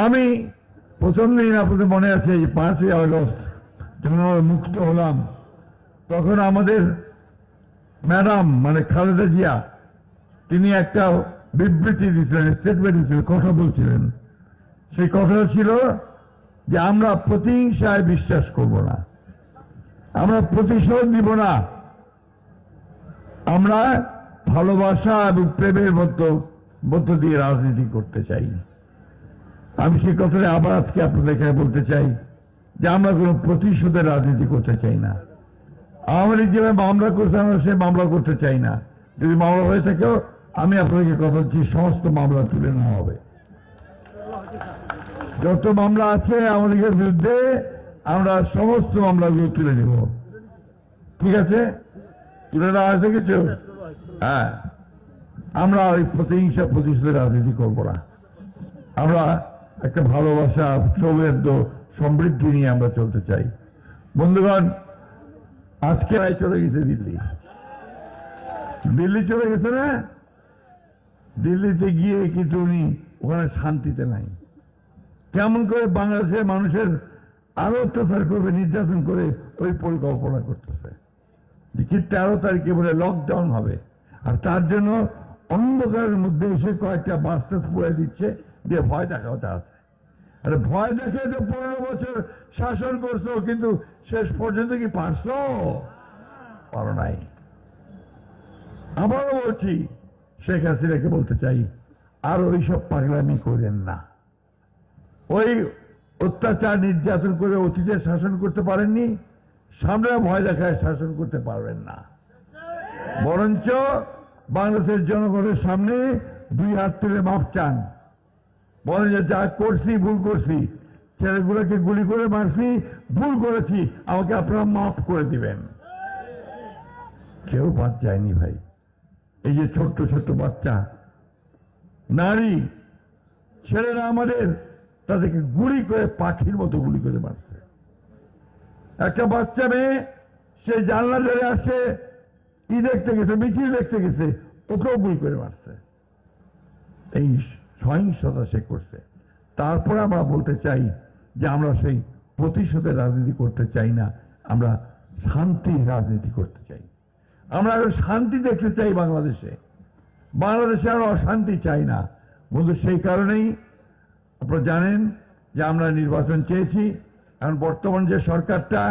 আমি প্রথম দিন আপনাদের মনে আছে, 5ই আগস্ট যখন আমরা মুক্ত হলাম, তখন আমাদের ম্যাডাম মানে খালেদা জিয়া তিনি একটা বিবৃতি দিয়েছিলেন, স্টেটমেন্ট দিয়েছিলেন, কথা বলছিলেন। সেই কথা ছিল যে আমরা প্রতিহিংসায় বিশ্বাস করব না, আমরা প্রতিশোধ নিব না, আমরা ভালোবাসা এবং প্রেমের মধ্য দিয়ে রাজনীতি করতে চাই। আমি সেই কথাটা আবার আজকে আপনাদের এখানে বলতে চাই যে আমরা কোনো প্রতিশোধের রাজনীতি করতে চাই না। আওয়ামী লীগ যেভাবে মামলা করছে আমরা সে মামলা করতে চাই না। যদি মামলা হয়ে থাকেও আমি আপনাদেরকে কথা বলছি, সমস্ত মামলা তুলে নেওয়া হবে। যত মামলা আছে আমাদের বিরুদ্ধে আমরা সমস্ত মামলাগুলো তুলে নেব। ঠিক আছে, তুলে নেওয়া হয়েছে কিছু? হ্যাঁ, আমরা ওই প্রতিহিংসা প্রতিশোধের রাজনীতি করব না। আমরা একটা ভালোবাসা, সৌহার্দ্য, সমৃদ্ধি নিয়ে আমরা চলতে চাই। বন্ধুগণ, আজকে চলে গেছে দিল্লি চলে গেছে না? দিল্লিতে গিয়ে কিন্তু উনি ওখানে শান্তিতে নাই। কেমন করে বাংলাদেশের মানুষের আরো অত্যাচার করবে, নির্যাতন করে ওই পরিকল্পনা করতেছে যে কি 13 তারিখে বলে লকডাউন হবে, আর তার জন্য অন্ধকারের মধ্যে এসে কয়েকটা বাস্তা পুড়ে দিচ্ছে, দিয়ে ভয় দেখাতে আছে। আরে ভয় দেখে তো 15 বছর শাসন করছো, কিন্তু শেষ পর্যন্ত কি পারছো? পারো নাই। আবারও বলছি, শেখ হাসিনাকে বলতে চাই, আর ওইসব পাগলামি করেন না। ওই অত্যাচার নির্যাতন করে অতীতে শাসন করতে পারেননি, সামনে ভয় দেখায় শাসন করতে পারবেন না। বরঞ্চ বাংলাদেশের জনগণের সামনে 2 হাত তুলে মাপ চান, বলেন যে যা করছি ভুল করছি, ছেলেগুলোকে গুলি করে মারছি, ভুল করেছি, আমাকে আপনারা মাফ করে দিবেন। কেউ বাদ যায়নি ভাই। এই যে ছোট্ট ছোট্ট বাচ্চা, নারী, ছেলেরা আমাদের, তাদেরকে গুলি করে পাখির মতো গুলি করে মারছে। একটা বাচ্চা মেয়ে, সে জানলা ধরে আসছে, দেখতে গেছে, মিছিল দেখতে গেছে, ওকেও গুলি করে মারছে। এই সহিংসতা সে করছে। তারপরে আমরা বলতে চাই যে আমরা সেই প্রতিশোধের রাজনীতি করতে চাই না, আমরা শান্তির রাজনীতি করতে চাই। আমরা শান্তি দেখতে চাই বাংলাদেশে, বাংলাদেশে আর অশান্তি চাই না। বন্ধু, সেই কারণেই আপনারা জানেন যে আমরা নির্বাচন চেয়েছি। কারণ বর্তমান যে সরকারটা